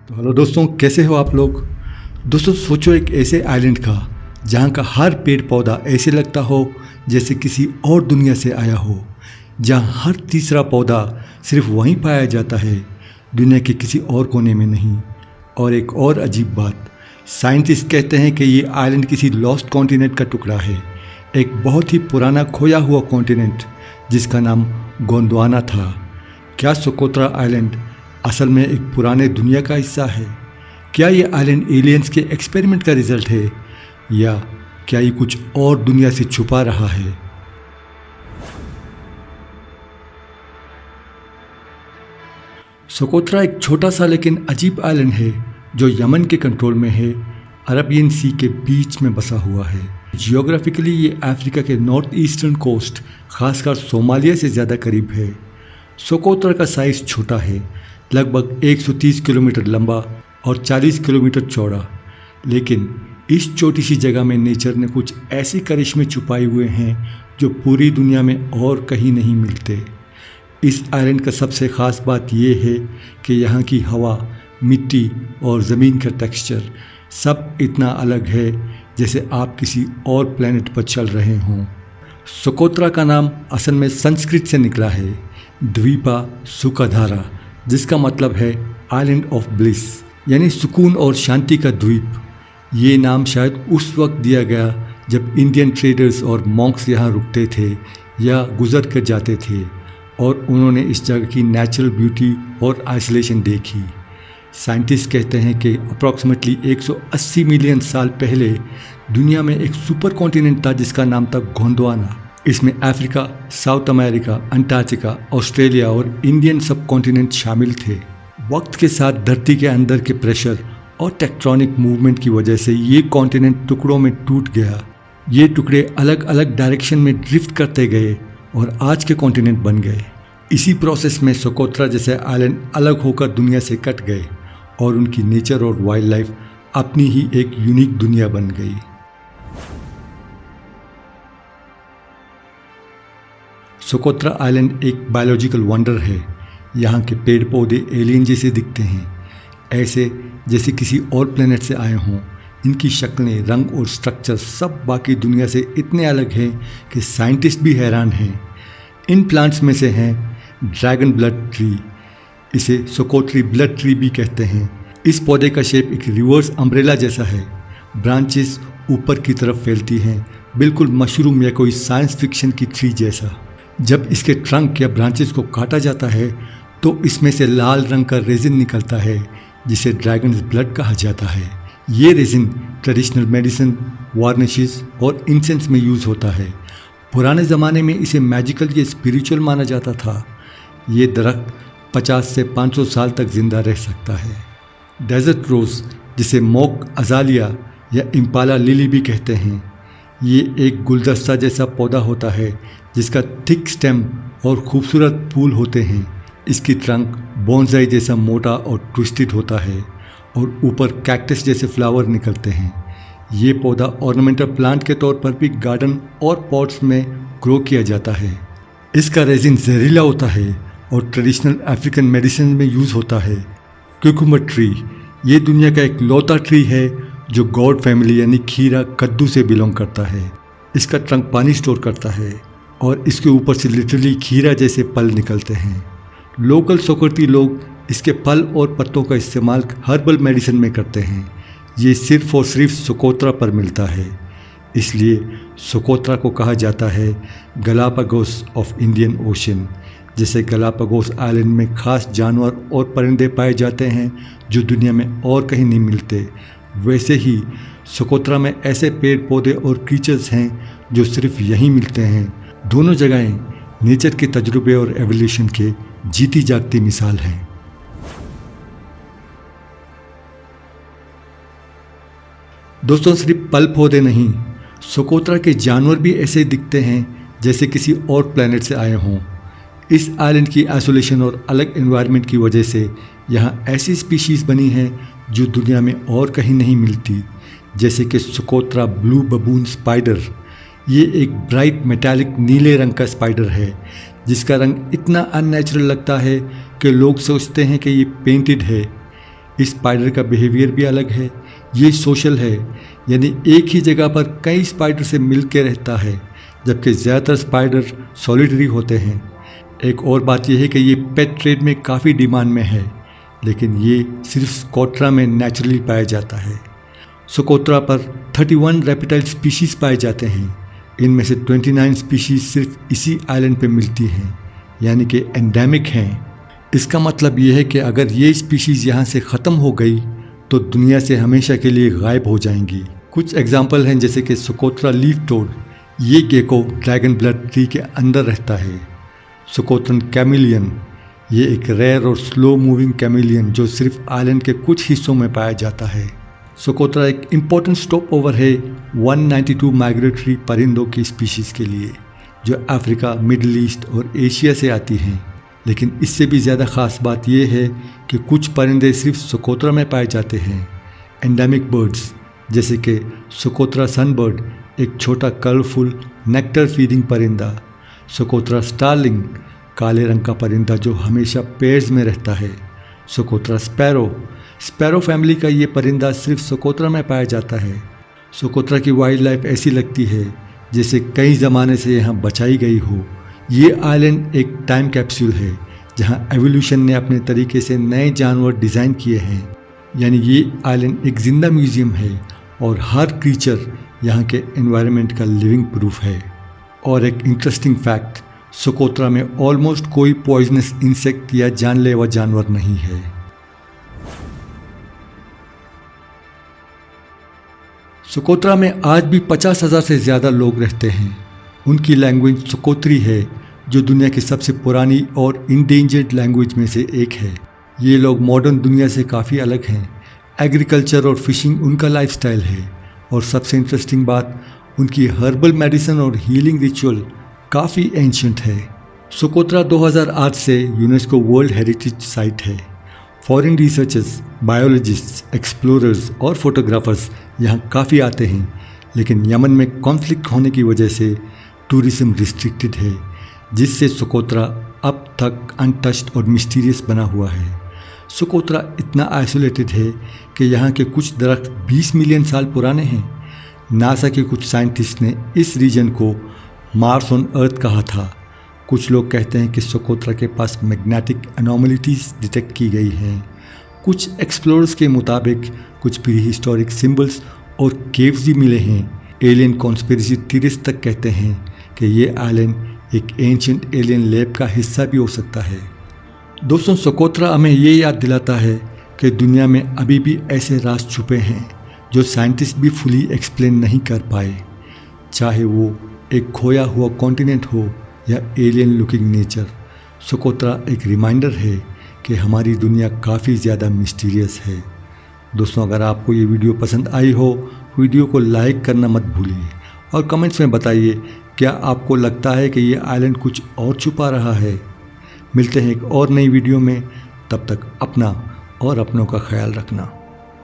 तो हेलो दोस्तों, कैसे हो आप लोग। दोस्तों सोचो एक ऐसे आइलैंड का जहाँ का हर पेड़ पौधा ऐसे लगता हो जैसे किसी और दुनिया से आया हो, जहाँ हर तीसरा पौधा सिर्फ वहीं पाया जाता है, दुनिया के किसी और कोने में नहीं। और एक और अजीब बात, साइंटिस्ट कहते हैं कि ये आइलैंड किसी लॉस्ट कॉन्टिनेंट का टुकड़ा है, एक बहुत ही पुराना खोया हुआ कॉन्टिनेंट जिसका नाम गोंडवाना था। क्या सोकोत्रा आइलैंड असल में एक पुराने दुनिया का हिस्सा है? क्या ये आइलैंड एलियंस के एक्सपेरिमेंट का रिजल्ट है, या क्या ये कुछ और दुनिया से छुपा रहा है? सोकोत्रा एक छोटा सा लेकिन अजीब आइलैंड है जो यमन के कंट्रोल में है, अरबियन सी के बीच में बसा हुआ है। जियोग्राफिकली ये अफ्रीका के नॉर्थ ईस्टर्न कोस्ट, खासकर सोमालिया से ज़्यादा करीब है। सोकोत्रा का साइज़ छोटा है, लगभग 130 किलोमीटर लंबा और 40 किलोमीटर चौड़ा, लेकिन इस छोटी सी जगह में नेचर ने कुछ ऐसे करिश्मे छुपाए हुए हैं जो पूरी दुनिया में और कहीं नहीं मिलते। इस आइलैंड का सबसे ख़ास बात यह है कि यहाँ की हवा, मिट्टी और ज़मीन का टेक्सचर सब इतना अलग है जैसे आप किसी और प्लेनेट पर चल रहे हों। सोकोत्रा का नाम असल में संस्कृत से निकला है, द्वीपा सुखधारा, जिसका मतलब है आइलैंड ऑफ ब्लिस, यानी सुकून और शांति का द्वीप। ये नाम शायद उस वक्त दिया गया जब इंडियन ट्रेडर्स और मॉन्क्स यहाँ रुकते थे या गुजर कर जाते थे और उन्होंने इस जगह की नेचुरल ब्यूटी और आइसोलेशन देखी। साइंटिस्ट कहते हैं कि अप्रॉक्सीमेटली 180 मिलियन साल पहले दुनिया में एक सुपर कॉन्टिनेंट था जिसका नाम था गोंडवाना। इसमें Africa, south America, Antarctica, Australia और इंडियन सब कॉन्टिनेंट शामिल थे। वक्त के साथ धरती के अंदर के प्रेशर और टेक्टोनिक मूवमेंट की वजह से ये कॉन्टिनेंट टुकड़ों में टूट गया। ये टुकड़े अलग अलग डायरेक्शन में ड्रिफ्ट करते गए और आज के कॉन्टिनेंट बन गए। इसी प्रोसेस में सोकोत्रा जैसे आइलैंड अलग होकर दुनिया से कट गए और उनकी नेचर और वाइल्ड लाइफ अपनी ही एक यूनिक दुनिया बन गई। सोकोत्रा आइलैंड एक बायोलॉजिकल वंडर है। यहाँ के पेड़ पौधे एलियन जैसे दिखते हैं, ऐसे जैसे किसी और प्लेनेट से आए हों। इनकी शक्लें, रंग और स्ट्रक्चर सब बाकी दुनिया से इतने अलग हैं कि साइंटिस्ट भी हैरान हैं। इन प्लांट्स में से हैं ड्रैगन ब्लड ट्री, इसे सोकोत्री ब्लड ट्री भी कहते हैं। इस पौधे का शेप एक रिवर्स अम्ब्रेला जैसा है, ब्रांचेस ऊपर की तरफ फैलती हैं, बिल्कुल मशरूम या कोई साइंस फिक्शन की ट्री जैसा। जब इसके ट्रंक या ब्रांचेस को काटा जाता है तो इसमें से लाल रंग का रेजिन निकलता है जिसे ड्रैगन ब्लड कहा जाता है। ये रेजिन ट्रेडिशनल मेडिसिन, वार्निशेस और इंसेंस में यूज़ होता है। पुराने ज़माने में इसे मैजिकल या स्पिरिचुअल माना जाता था। ये दरख्त 50 से 500 साल तक जिंदा रह सकता है। डेजर्ट रोज़, जिसे मोक अजालिया या इम्पाला लिली भी कहते हैं, ये एक गुलदस्ता जैसा पौधा होता है जिसका थिक स्टेम और खूबसूरत फूल होते हैं। इसकी ट्रंक बोनसाई जैसा मोटा और ट्विस्टेड होता है और ऊपर कैक्टस जैसे फ्लावर निकलते हैं। ये पौधा ऑर्नामेंटल प्लांट के तौर पर भी गार्डन और पॉट्स में ग्रो किया जाता है। इसका रेजिन जहरीला होता है और ट्रेडिशनल अफ्रीकन मेडिसिन में यूज़ होता है। क्यूकुम्बर ट्री, ये दुनिया का एक लौता ट्री है जो गॉड फैमिली यानी खीरा कद्दू से बिलोंग करता है। इसका ट्रंक पानी स्टोर करता है और इसके ऊपर से लिटरली खीरा जैसे पल निकलते हैं। लोकल सोकोत्री लोग इसके फल और पत्तों का इस्तेमाल हर्बल मेडिसिन में करते हैं। ये सिर्फ और सिर्फ सोकोत्रा पर मिलता है, इसलिए सोकोत्रा को कहा जाता है गलापागोस ऑफ इंडियन ओशन। जैसे गलापागोस आइलैंड में खास जानवर और परिंदे पाए जाते हैं जो दुनिया में और कहीं नहीं मिलते, वैसे ही सोकोत्रा में ऐसे पेड़ पौधे और क्रीचर्स हैं जो सिर्फ यहीं मिलते हैं। दोनों जगहें नेचर के तजुर्बे और एवोल्यूशन के जीती जागती मिसाल हैं। दोस्तों, सिर्फ पल पौधे नहीं, सोकोत्रा के जानवर भी ऐसे दिखते हैं जैसे किसी और प्लेनेट से आए हों। इस आइलैंड की आइसोलेशन और अलग एनवायरनमेंट की वजह से यहाँ ऐसी स्पीशीज़ बनी हैं जो दुनिया में और कहीं नहीं मिलती, जैसे कि सोकोत्रा ब्लू बबून स्पाइडर। ये एक ब्राइट मेटालिक नीले रंग का स्पाइडर है जिसका रंग इतना अननेचुरल लगता है कि लोग सोचते हैं कि ये पेंटेड है। इस स्पाइडर का बिहेवियर भी अलग है। ये सोशल है, यानी एक ही जगह पर कई स्पाइडर से मिल के रहता है, जबकि ज़्यादातर स्पाइडर सॉलिटरी होते हैं। एक और बात यह है कि ये पेट ट्रेड में काफ़ी डिमांड में है, लेकिन ये सिर्फ सोकोत्रा में नेचुरली पाया जाता है। सोकोत्रा पर 31 रेप्टाइल स्पीशीज़ पाए जाते हैं। इनमें से 29 स्पीशीज़ सिर्फ इसी आइलैंड पे मिलती हैं, यानी कि एंडेमिक हैं। इसका मतलब ये है कि अगर ये स्पीशीज़ यहाँ से ख़त्म हो गई तो दुनिया से हमेशा के लिए गायब हो जाएंगी। कुछ एग्जाम्पल हैं, जैसे कि सोकोत्रा लीफ टोड, ये गेको ड्रैगन ब्लड ट्री के अंदर रहता है। सोकोत्रन कैमिलियन, ये एक रेयर और स्लो मूविंग कैमिलियन जो सिर्फ आइलैंड के कुछ हिस्सों में पाया जाता है। सोकोत्रा एक इम्पोर्टेंट स्टॉप ओवर है 192 माइग्रेटरी परिंदों की स्पीशीज़ के लिए, जो अफ्रीका, मिडल ईस्ट और एशिया से आती हैं। लेकिन इससे भी ज़्यादा ख़ास बात यह है कि कुछ परिंदे सिर्फ सोकोत्रा में पाए जाते हैं। एंडेमिक बर्ड्स जैसे कि सोकोत्रा सनबर्ड, एक छोटा कलरफुल नेक्टर फीडिंग परिंदा। सोकोत्रा स्टारलिंग, काले रंग का परिंदा जो हमेशा पेड़्स में रहता है। सोकोत्रा स्पैरो फैमिली का ये परिंदा सिर्फ सोकोत्रा में पाया जाता है। सोकोत्रा की वाइल्ड लाइफ ऐसी लगती है जैसे कई ज़माने से यहाँ बचाई गई हो। ये आइलैंड एक टाइम कैप्सूल है जहाँ एवोल्यूशन ने अपने तरीके से नए जानवर डिज़ाइन किए हैं, यानी ये आइलैंड एक जिंदा म्यूज़ियम है और हर क्रीचर यहाँ के एनवायरनमेंट का लिविंग प्रूफ है। और एक इंटरेस्टिंग फैक्ट, सोकोत्रा में ऑलमोस्ट कोई पॉइजनस इंसेक्ट या जानलेवा जानवर नहीं है। सोकोत्रा में आज भी 50,000 से ज़्यादा लोग रहते हैं। उनकी लैंग्वेज सोकोत्री है, जो दुनिया की सबसे पुरानी और इंडेंजर्ड लैंग्वेज में से एक है। ये लोग मॉडर्न दुनिया से काफ़ी अलग हैं। एग्रीकल्चर और फिशिंग उनका लाइफस्टाइल है, और सबसे इंटरेस्टिंग बात, उनकी हर्बल मेडिसिन और हीलिंग रिचुअल काफ़ी एंशिएंट है। सोकोत्रा 2008 से यूनेस्को वर्ल्ड हेरिटेज साइट है। फॉरेन रिसर्चर्स, बायोलॉजिस्ट्स, एक्सप्लोरर्स और फोटोग्राफर्स यहाँ काफ़ी आते हैं, लेकिन यमन में कॉन्फ्लिक्ट होने की वजह से टूरिज्म रिस्ट्रिक्टेड है, जिससे सोकोत्रा अब तक अनटच्ड और मिस्टीरियस बना हुआ है। सोकोत्रा इतना आइसोलेटेड है कि यहाँ के कुछ दरख्त 20 मिलियन साल पुराने हैं। नासा के कुछ साइंटिस्ट ने इस रीजन को मार्स ऑन अर्थ कहा था। कुछ लोग कहते हैं कि सोकोत्रा के पास मैग्नेटिक एनोमलिटीज़ डिटेक्ट की गई हैं। कुछ एक्सप्लोरर्स के मुताबिक कुछ प्री हिस्टोरिक सिम्बल्स और केव्स भी मिले हैं। एलियन कॉन्स्पिरेसी थ्योरिस्ट तक कहते हैं कि ये आइलैंड एक एंशिएंट एलियन लैब का हिस्सा भी हो सकता है। दोस्तों, सोकोत्रा हमें ये याद दिलाता है कि दुनिया में अभी भी ऐसे राज छुपे हैं जो साइंटिस्ट भी फुली एक्सप्लेन नहीं कर पाए, चाहे वो एक खोया हुआ कॉन्टिनेंट हो या एलियन लुकिंग नेचर। सोकोत्रा एक रिमाइंडर है कि हमारी दुनिया काफ़ी ज़्यादा मिस्टीरियस है। दोस्तों, अगर आपको ये वीडियो पसंद आई हो, वीडियो को लाइक करना मत भूलिए और कमेंट्स में बताइए क्या आपको लगता है कि ये आइलैंड कुछ और छुपा रहा है। मिलते हैं एक और नई वीडियो में, तब तक अपना और अपनों का ख्याल रखना।